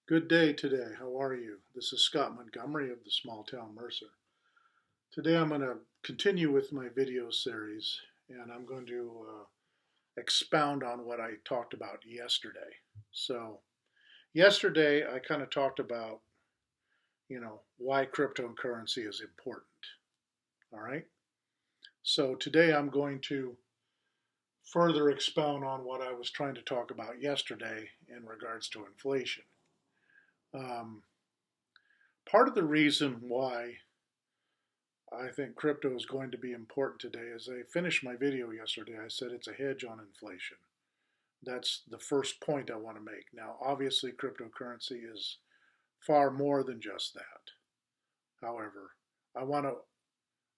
Good day today. How are you? This is Scott Montgomery of the Small Town Mercer. Today I'm going to continue with my video series and I'm going to expound on what I talked about yesterday. So, yesterday I kind of talked about, why cryptocurrency is important. All right? So, today I'm going to further expound on what I was trying to talk about yesterday in regards to inflation. Um, Part of the reason why I think crypto is going to be important today. As I finished my video yesterday, I said it's a hedge on inflation. That's the first point I want to make. Now, obviously, cryptocurrency is far more than just that. However, I want to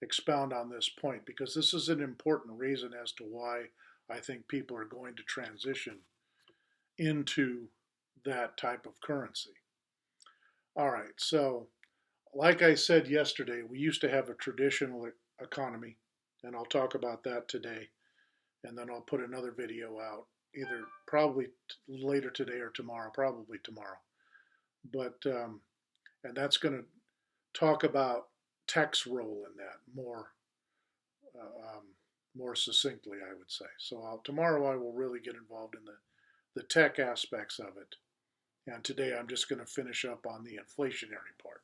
expound on this point because this is an important reason as to why I think people are going to transition into that type of currency. All right, so like I said yesterday, we used to have a traditional economy, and I'll talk about that today. And then I'll put another video out, either probably later today or tomorrow, probably tomorrow. And that's going to talk about tech's role in that more succinctly, I would say. So tomorrow I will really get involved in the tech aspects of it. And today I'm just going to finish up on the inflationary part.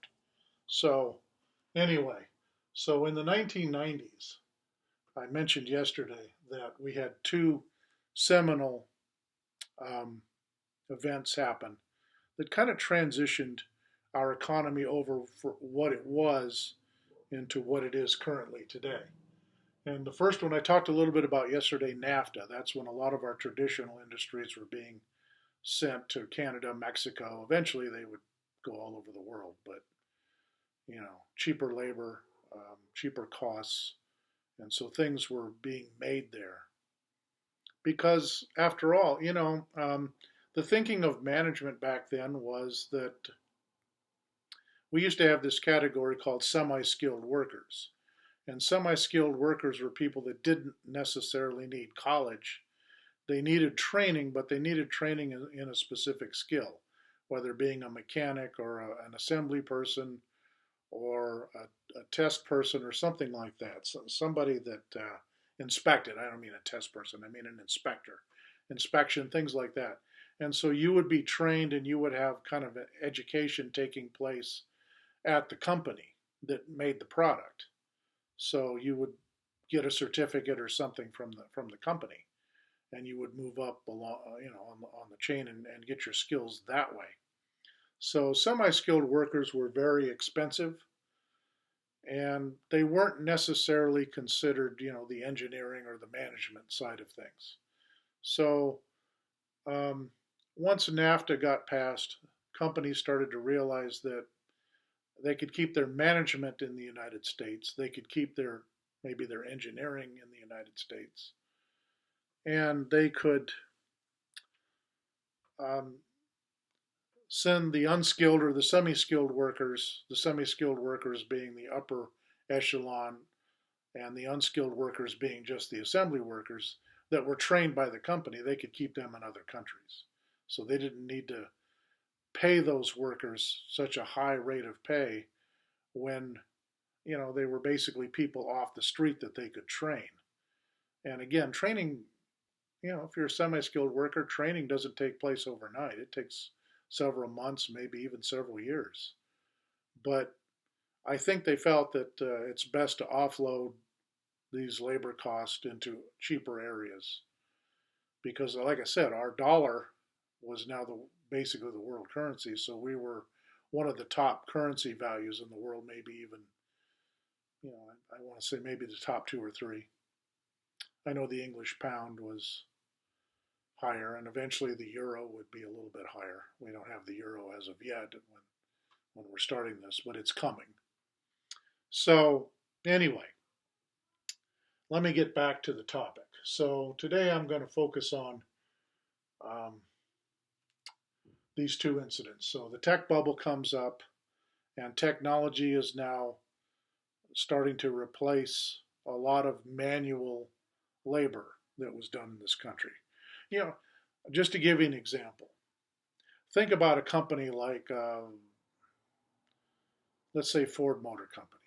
So, anyway, so in the 1990s, I mentioned yesterday that we had two seminal um, events happen that kind of transitioned our economy over from what it was into what it is currently today. And the first one I talked a little bit about yesterday, NAFTA. That's when a lot of our traditional industries were being sent to Canada, Mexico. Eventually, they would go all over the world, but cheaper labor, cheaper costs, and so things were being made there. Because after all, the thinking of management back then was that we used to have this category called semi-skilled workers. And semi-skilled workers were people that didn't necessarily need college. They needed training, but they needed training in a specific skill, whether being a mechanic or an assembly person or a test person or something like that. So somebody that inspected. I don't mean a test person. I mean an inspector. Inspection, things like that. And so you would be trained and you would have kind of an education taking place at the company that made the product. So you would get a certificate or something from the company, and you would move up along, on the chain and get your skills that way. So semi-skilled workers were very expensive, and they weren't necessarily considered, the engineering or the management side of things. So um, once NAFTA got passed, companies started to realize that they could keep their management in the United States. They could keep maybe their engineering in the United States, and they could um, send the unskilled or the semi-skilled workers, the semi-skilled workers being the upper echelon and the unskilled workers being just the assembly workers that were trained by the company, they could keep them in other countries. So they didn't need to pay those workers such a high rate of pay when, they were basically people off the street that they could train. And again, training, if you're a semi-skilled worker, training doesn't take place overnight. It takes several months, maybe even several years. But I think they felt that it's best to offload these labor costs into cheaper areas because, like I said, our dollar was now basically the world currency, so we were one of the top currency values in the world, maybe even, I want to say maybe the top two or three. I know the English pound was higher, and eventually the euro would be a little bit higher. We don't have the euro as of yet when we're starting this, but it's coming. So anyway, let me get back to the topic. So today I'm going to focus on um, these two incidents. So the tech bubble comes up, and technology is now starting to replace a lot of manual labor that was done in this country. You know, just to give you an example, think about a company like, let's say, Ford Motor Company.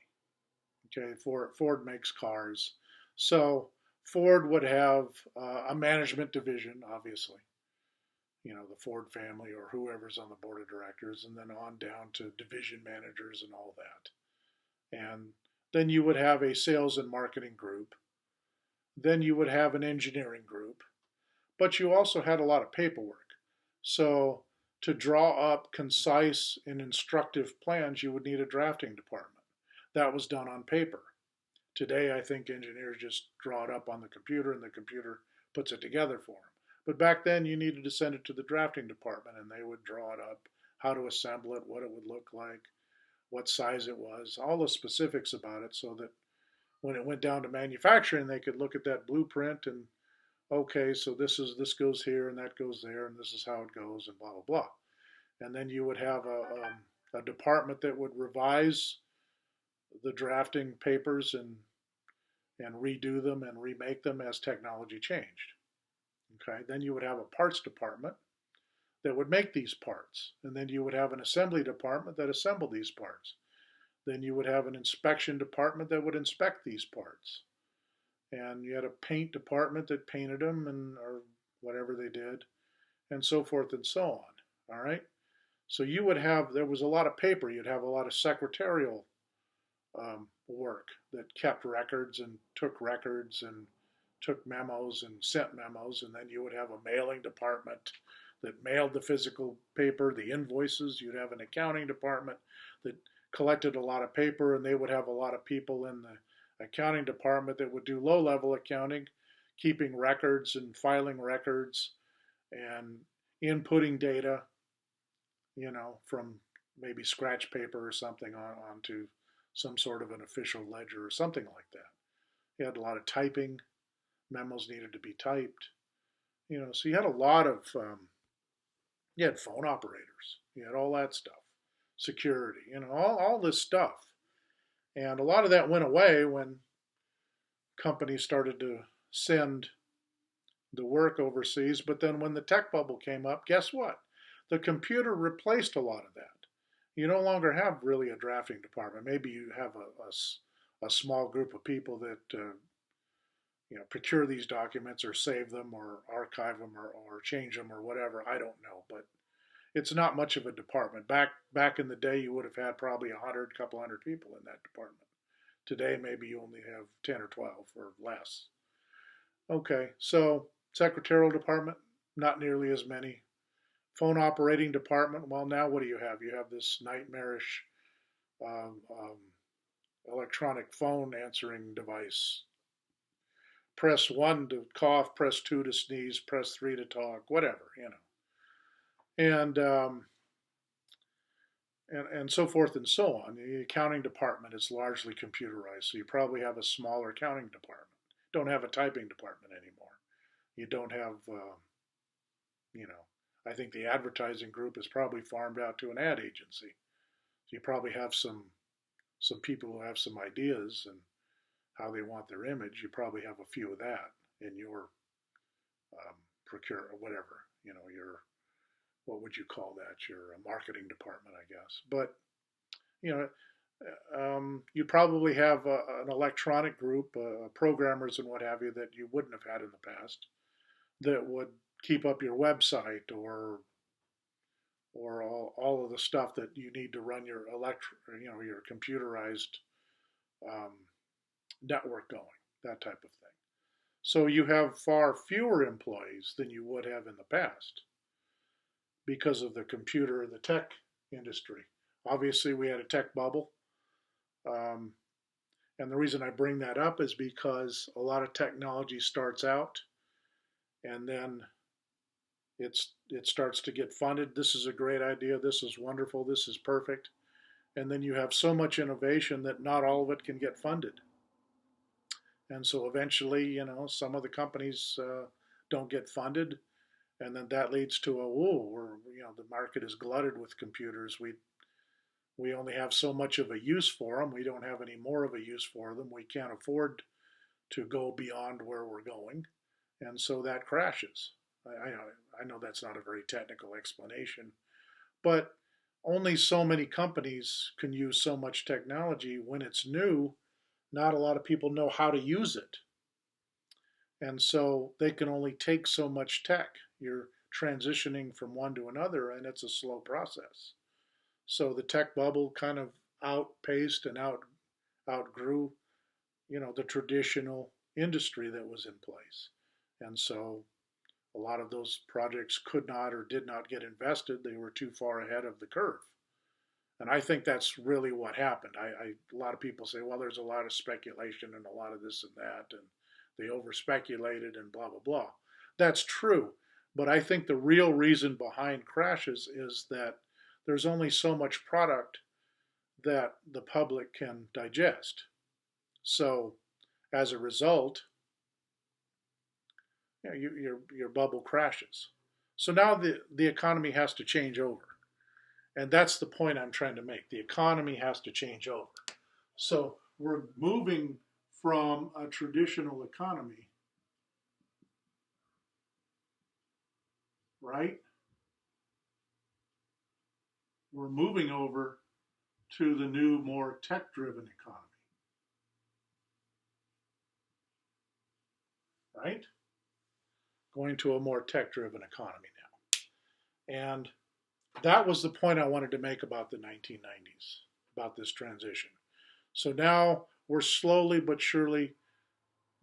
Okay, Ford makes cars. So Ford would have a management division, obviously, the Ford family or whoever's on the board of directors, and then on down to division managers and all that. And then you would have a sales and marketing group. Then you would have an engineering group. But you also had a lot of paperwork. So to draw up concise and instructive plans, you would need a drafting department. That was done on paper. Today, I think engineers just draw it up on the computer and the computer puts it together for them. But back then, you needed to send it to the drafting department and they would draw it up, how to assemble it, what it would look like, what size it was, all the specifics about it, so that when it went down to manufacturing, they could look at that blueprint and, okay, so this goes here and that goes there and this is how it goes and blah blah blah. And then you would have a department that would revise the drafting papers and redo them and remake them as technology changed. Okay, then you would have a parts department that would make these parts, and then you would have an assembly department that assembled these parts. Then you would have an inspection department that would inspect these parts, and you had a paint department that painted them and or whatever they did, and so forth and so on. All right, so you would have there was a lot of paper. You'd have a lot of secretarial work that kept records and took records and took memos and sent memos, and then you would have a mailing department that mailed the physical paper, the invoices. You'd have an accounting department that collected a lot of paper, and they would have a lot of people in the accounting department that would do low-level accounting, keeping records and filing records and inputting data, from maybe scratch paper or something onto some sort of an official ledger or something like that. You had a lot of typing. Memos needed to be typed. So you had a lot of, you had phone operators. You had all that stuff. Security, all this stuff. And a lot of that went away when companies started to send the work overseas. But then when the tech bubble came up, guess what? The computer replaced a lot of that. You no longer have really a drafting department. Maybe you have a small group of people that procure these documents or save them or archive them or change them or whatever. I don't know, but it's not much of a department. Back in the day, you would have had probably 100, couple hundred people in that department. Today, maybe you only have 10 or 12 or less. Okay, so secretarial department, not nearly as many. Phone operating department, well, now what do you have? You have this nightmarish um, um, electronic phone answering device. Press 1 to cough, press 2 to sneeze, press 3 to talk, whatever. And and so forth and so on. The accounting department is largely computerized, so you probably have a smaller accounting department. Don't have a typing department anymore. You don't have, I think the advertising group is probably farmed out to an ad agency. So you probably have some people who have some ideas and how they want their image. You probably have a few of that in your procure or whatever, your what would you call that? Your marketing department, I guess. But you know, you probably have an electronic group, programmers and what have you that you wouldn't have had in the past that would keep up your website or all of the stuff that you need to run your your computerized um, network going, that type of thing. So you have far fewer employees than you would have in the past because of the computer and the tech industry. Obviously, we had a tech bubble. Um, and the reason I bring that up is because a lot of technology starts out and then it starts to get funded. This is a great idea. This is wonderful. This is perfect. And then you have so much innovation that not all of it can get funded. And so eventually, some of the companies don't get funded, and then that leads to the market is glutted with computers. We only have so much of a use for them. We don't have any more of a use for them. We can't afford to go beyond where we're going, and so that crashes. I know that's not a very technical explanation, But only so many companies can use so much technology. When it's new, not a lot of people know how to use it. And so they can only take so much tech. You're transitioning from one to another, and it's a slow process. So the tech bubble kind of outpaced and outgrew, the traditional industry that was in place. And so a lot of those projects could not or did not get invested. They were too far ahead of the curve. And I think that's really what happened. A lot of people say, well, there's a lot of speculation and a lot of this and that, and they over speculated and blah, blah, blah. That's true. But I think the real reason behind crashes is that there's only so much product that the public can digest. So as a result, your bubble crashes. So now the economy has to change over. And that's the point I'm trying to make. The economy has to change over. So we're moving from a traditional economy, right? We're moving over to the new, more tech-driven economy, right? Going to a more tech-driven economy now. And that was the point I wanted to make about the 1990s, about this transition. So now we're slowly but surely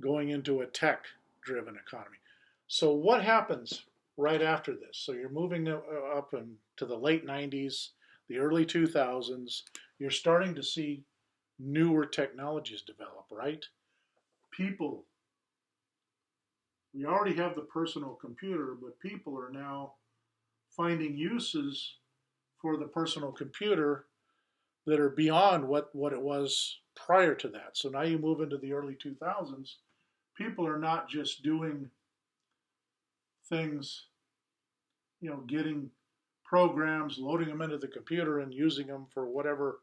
going into a tech-driven economy. So what happens right after this? So you're moving up into the late 90s, the early 2000s. You're starting to see newer technologies develop, right? People, we already have the personal computer, but people are now finding uses for the personal computer that are beyond what it was prior to that. So now you move into the early 2000s, people are not just doing things, getting programs, loading them into the computer and using them for whatever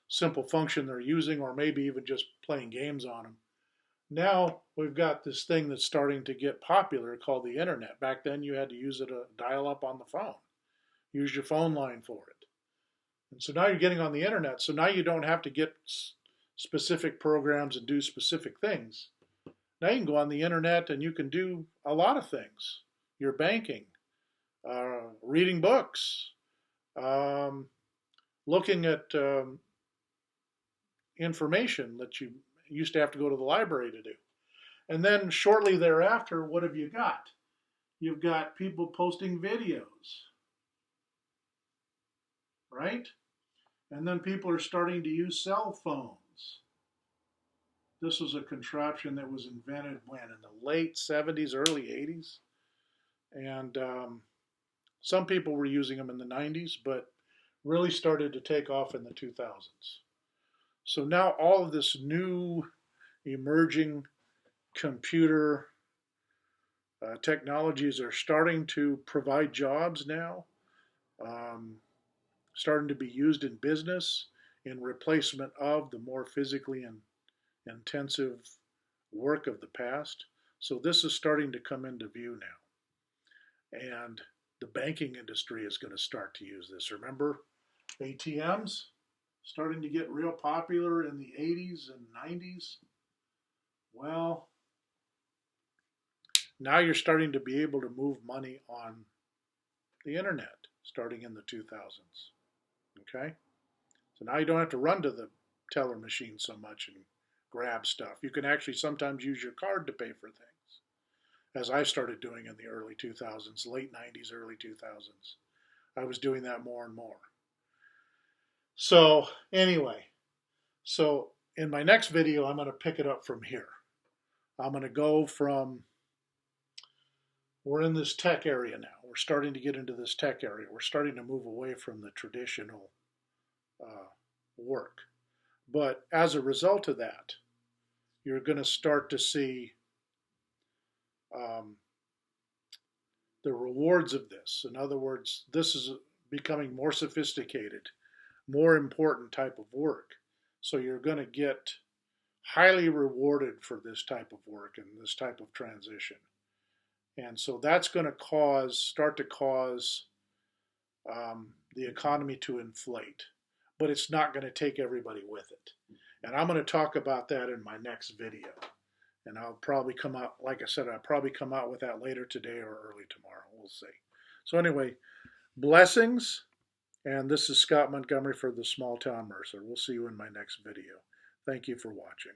simple function they're using, or maybe even just playing games on them. Now we've got this thing that's starting to get popular called the internet. Back then you had to use it to dial up on the phone, use your phone line for it. And so now you're getting on the internet. So now you don't have to get specific programs and do specific things. Now you can go on the internet and you can do a lot of things. Your banking, reading books, looking at information that you used to have to go to the library to do. And then shortly thereafter, what have you got? You've got people posting videos, right? And then people are starting to use cell phones. This was a contraption that was invented when? In the late 70s, early 80s. And some people were using them in the 90s, but really started to take off in the 2000s. So now all of this new emerging computer technologies are starting to provide jobs now, starting to be used in business in replacement of the more physically intensive work of the past. So this is starting to come into view now. And the banking industry is going to start to use this. Remember ATMs starting to get real popular in the 80s and 90s? Well, now you're starting to be able to move money on the internet starting in the 2000s. Okay? So now you don't have to run to the teller machine so much and grab stuff. You can actually sometimes use your card to pay for things, as I started doing in the early 2000s, late 90s, early 2000s. I was doing that more and more. So anyway, in my next video, I'm going to pick it up from here. I'm going to go from, we're in this tech area now. We're starting to get into this tech area. We're starting to move away from the traditional work. But as a result of that, you're going to start to see the rewards of this. In other words, this is becoming more sophisticated, more important type of work. So you're going to get highly rewarded for this type of work and this type of transition. And so that's going to start to cause the economy to inflate, but it's not going to take everybody with it. And I'm going to talk about that in my next video. And I'll probably come out, like I said, I'll probably come out with that later today or early tomorrow. We'll see. So anyway, blessings. And this is Scott Montgomery for the Small Town Mercer. We'll see you in my next video. Thank you for watching.